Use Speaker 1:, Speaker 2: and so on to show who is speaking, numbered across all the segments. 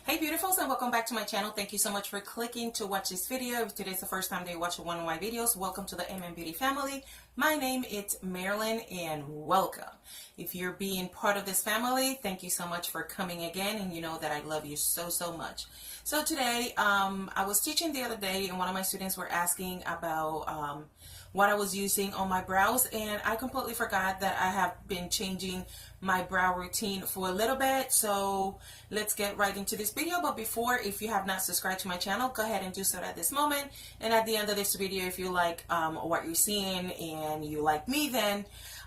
Speaker 1: Hey beautifuls, and welcome back to my channel. Thank you so much for clicking to watch this video. If today's the first time that you watch one of my videos, welcome to the Beauty family. My name is Marylin and welcome. If you're being part of this family, thank you so much for coming again, and you know that I love you so much. So today, I was teaching the other day and one of my students were asking about what I was using on my brows, and I completely forgot that I have been changing my brow routine for a little bit. So let's get right into this video. But before, if you have not subscribed to my channel, go ahead and do so at this moment. And at the end of this video, if you like what you're seeing and you like me, then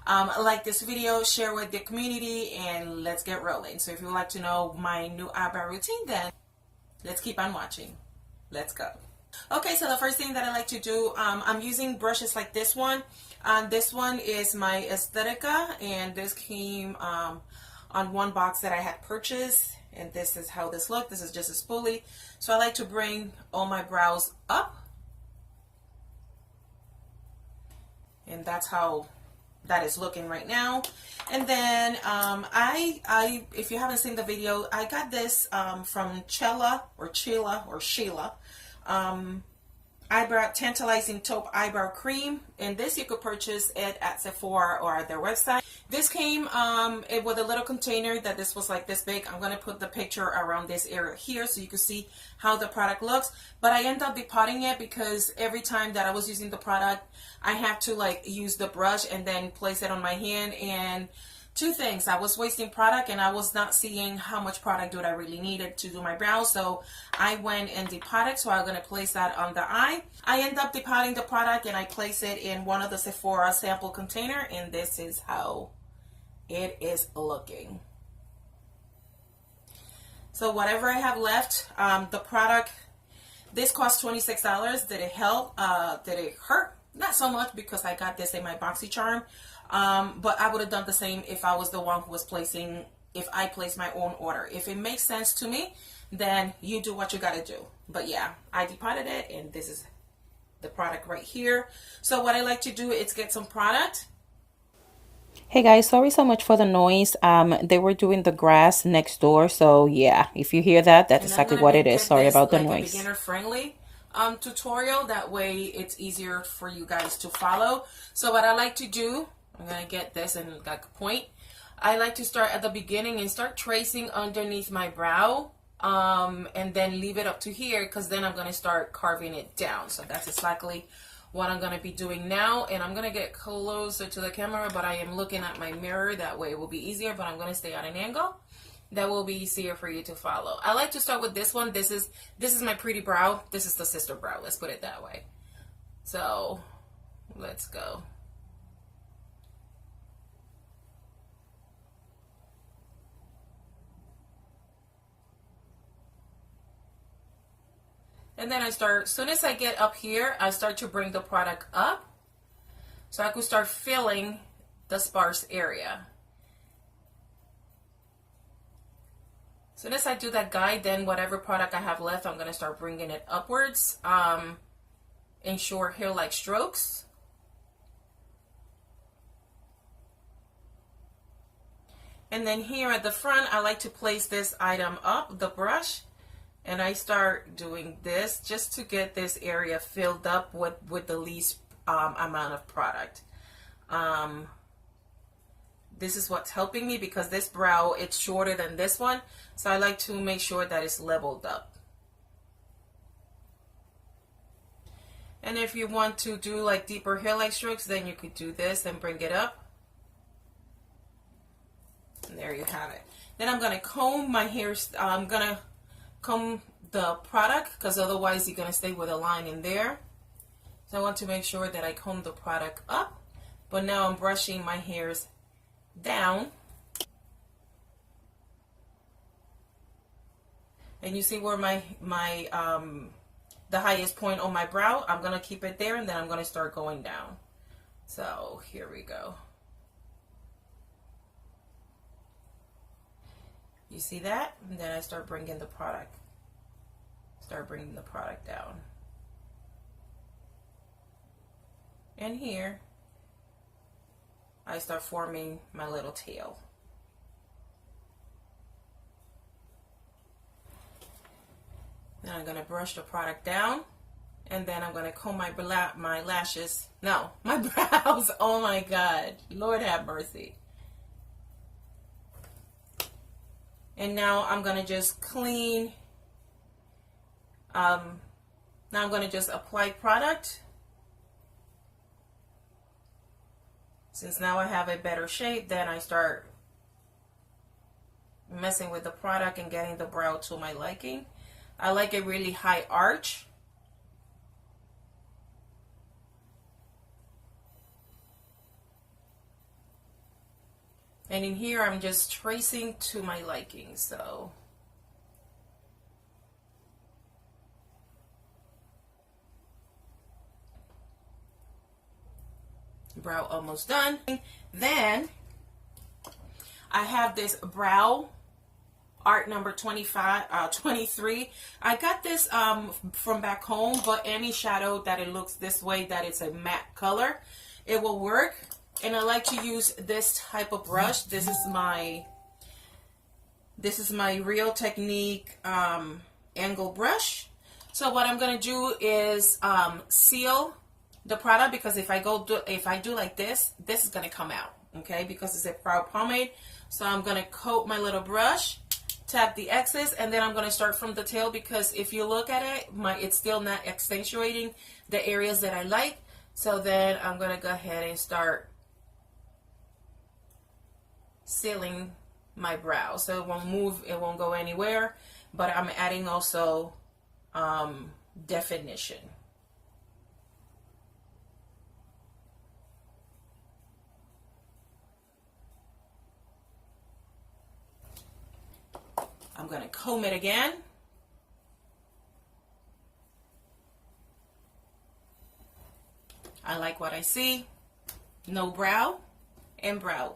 Speaker 1: like this video, share with the community, and let's get rolling. So if you would like to know my new eyebrow routine, then let's keep on watching. Let's go. Okay, so the first thing that I like to do, I'm using brushes like this one. This one is my Aesthetica, and this came on one box that I had purchased, and this is how this looks. This is just a spoolie. So I like to bring all my brows up, and that's how that is looking right now. And then if you haven't seen the video, I got this from Chella or Chella eyebrow tantalizing taupe eyebrow cream, and this you could purchase it at Sephora or at their website. This came with a little container that this was like this big. I'm gonna put the picture around this area here so you can see how the product looks, but I end up depotting it because every time that I was using the product I have to like use the brush and then place it on my hand, and two things, I was wasting product and I was not seeing how much product do I really needed to do my brows. So I went and depotted, so I'm going to place that on the eye. I end up depotting the product and I place it in one of the Sephora sample container, and this is how it is looking. So whatever I have left, the product, this cost $26. Did it help? Did it hurt? Not so much, because I got this in my BoxyCharm. But I would have done the same if I was the one who was placing, if I placed my own order. If it makes sense to me, then you do what you gotta do. But yeah, I depotted it, and this is the product right here. So what I like to do is get some product. Hey guys, sorry so much for the noise. They were doing the grass next door, so yeah, if you hear that, that's exactly what it is. Sorry about the noise. Beginner friendly tutorial, that way it's easier for you guys to follow. So what I like to do, I'm gonna get this and like a point. I like to start at the beginning and start tracing underneath my brow, and then leave it up to here, because then I'm gonna start carving it down. So that's exactly what I'm gonna be doing now, and I'm gonna get closer to the camera, but I am looking at my mirror. That way it will be easier, but I'm gonna stay at an angle. That will be easier for you to follow. I like to start with this one. This is my pretty brow. This is the sister brow. Let's put it that way. So let's go. And then I start, as soon as I get up here, I start to bring the product up so I could start filling the sparse area. As soon as I do that guide, then whatever product I have left, I'm going to start bringing it upwards in short hair-like strokes. And then here at the front, I like to place this item up, the brush, and I start doing this just to get this area filled up with the least amount of product. This is what's helping me, because this brow, it's shorter than this one, so I like to make sure that it's leveled up. And if you want to do like deeper hair-like strokes, then you could do this and bring it up. And there you have it. Then I'm gonna comb my hair. I'm gonna comb the product, because otherwise you're gonna stay with a line in there. So I want to make sure that I comb the product up, but now I'm brushing my hairs down, and you see where my the highest point on my brow, I'm gonna keep it there, and then I'm gonna start going down. So here we go. You see that? And then I start bringing the product down, and here I start forming my little tail. And I'm going to brush the product down. And then I'm going to comb my lashes. No, my brows. Oh my God. Lord have mercy. And now I'm going to just clean. Now I'm going to just apply product. Since now I have a better shape, then I start messing with the product and getting the brow to my liking. I like a really high arch. And in here, I'm just tracing to my liking, so. Brow almost done. Then, I have this brow art number 23. I got this from back home, but any shadow that it looks this way, that it's a matte color, it will work. And I like to use this type of brush. This is my Real Technique angle brush. So what I'm gonna do is seal the product, because if I do like this is gonna come out, okay? Because it's a brow pomade. So I'm gonna coat my little brush, tap the excess, and then I'm gonna start from the tail, because if you look at it, it's still not accentuating the areas that I like. So then I'm gonna go ahead and start sealing my brow, so it won't move, it won't go anywhere, but I'm adding also definition. I'm going to comb it again. I like what I see. No brow and brow.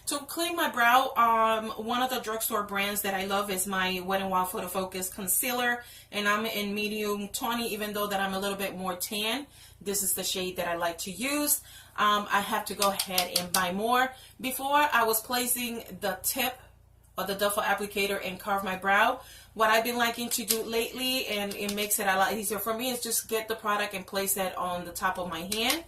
Speaker 1: To clean my brow, one of the drugstore brands that I love is my Wet n Wild Photo Focus Concealer, and I'm in medium 20, even though that I'm a little bit more tan. This is the shade that I like to use. I have to go ahead and buy more. Before, I was placing the tip of the duffel applicator and carve my brow. What I've been liking to do lately, and it makes it a lot easier for me, is just get the product and place it on the top of my hand.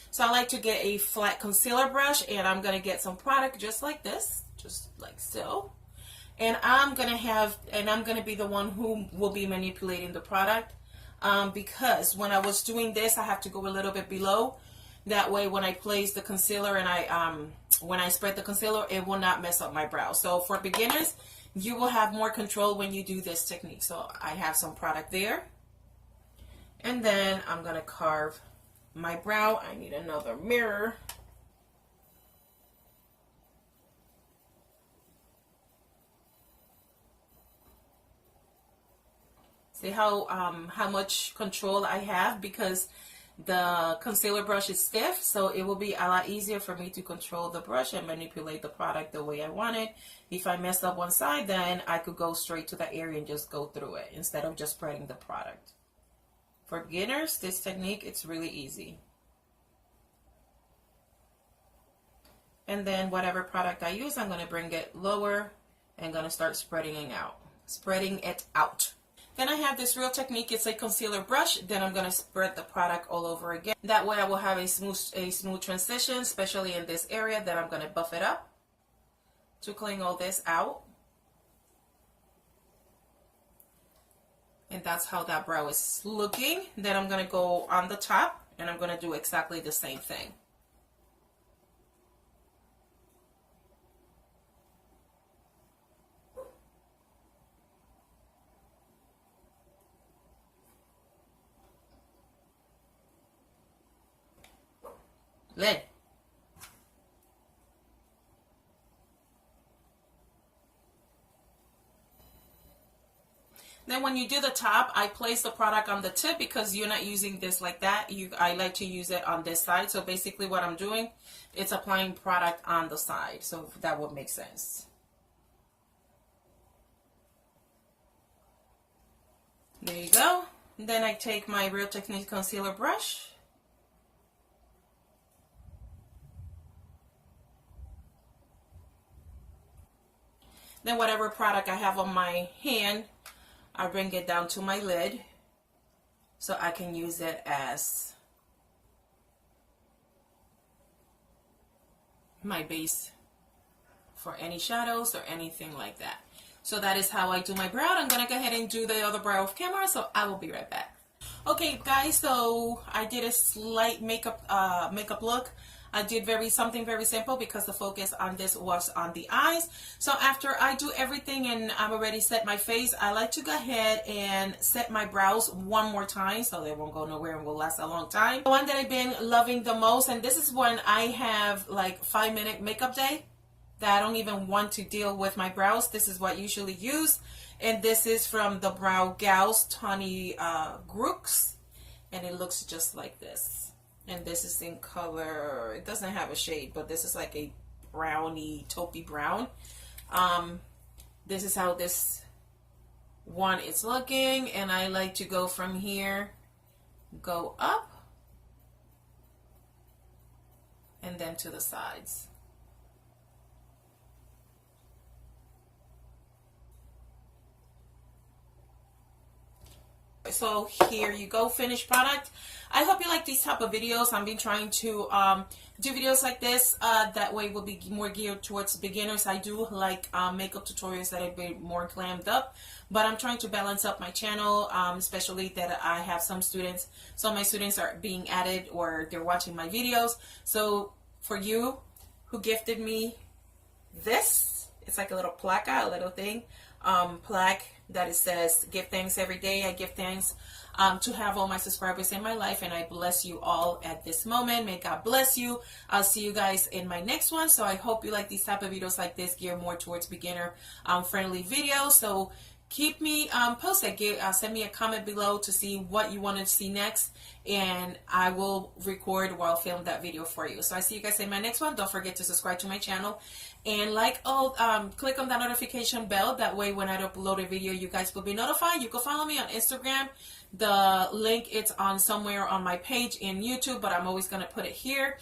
Speaker 1: So I like to get a flat concealer brush, and I'm going to get some product just like this, just like so. And I'm going to be the one who will be manipulating the product, because when I was doing this, I have to go a little bit below. That way when I place the concealer and when I spread the concealer, it will not mess up my brow. So for beginners, you will have more control when you do this technique. So I have some product there. And then I'm going to carve my brow. I need another mirror. See how much control I have, because the concealer brush is stiff, so it will be a lot easier for me to control the brush and manipulate the product the way I want it. If I mess up one side, then I could go straight to that area and just go through it instead of just spreading the product. For beginners, this technique, it's really easy. And then whatever product I use, I'm going to bring it lower and going to start spreading it out. Then I have this Real Technique, it's a concealer brush. Then I'm going to spread the product all over again. That way I will have a smooth transition, especially in this area. Then I'm going to buff it up to clean all this out. And that's how that brow is looking. Then I'm going to go on the top and I'm going to do exactly the same thing. Lid. Then when you do the top, I place the product on the tip because you're not using this like that. I like to use it on this side. So basically what I'm doing, it's applying product on the side. So that would make sense. There you go. Then I take my Real Technique concealer brush. Then whatever product I have on my hand, I bring it down to my lid so I can use it as my base for any shadows or anything like that. So that is how I do my brow. I'm gonna go ahead and do the other brow off camera, so I will be right back. Okay guys, so I did a slight makeup look. I did something very simple because the focus on this was on the eyes. So after I do everything and I've already set my face, I like to go ahead and set my brows one more time so they won't go nowhere and will last a long time. The one that I've been loving the most, and this is when I have like 5-minute makeup day, that I don't even want to deal with my brows. This is what I usually use. And this is from the Brow Gals Tawny Grooks. And it looks just like this. And this is in color, it doesn't have a shade, but this is like a browny, taupey brown. This is how this one is looking. And I like to go from here, go up, and then to the sides. So here you go, finished product. I hope you like these type of videos. I've been trying to do videos like this. That way will be more geared towards beginners. I do like makeup tutorials that are a bit more glammed up, but I'm trying to balance up my channel, especially that I have some students. Some of my students are being added or they're watching my videos. So for you who gifted me this, it's like a little plaque, a little thing, plaque that it says give thanks every day. I give thanks to have all my subscribers in my life, and I bless you all at this moment. May God bless you. I'll see you guys in my next one. So I hope you like these type of videos like this, geared more towards beginner friendly videos. So keep me posted. Send me a comment below to see what you want to see next, and I will record while film that video for you. So I see you guys in my next one. Don't forget to subscribe to my channel and click on that notification bell. That way when I upload a video, you guys will be notified. You can follow me on Instagram. The link it's on somewhere on my page in YouTube, but I'm always going to put it here.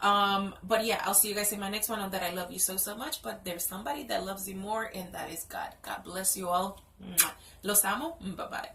Speaker 1: But yeah, I'll see you guys in my next one. On that, I love you so much, but there's somebody that loves you more, and that is God. God bless you all. Los amo. Bye bye.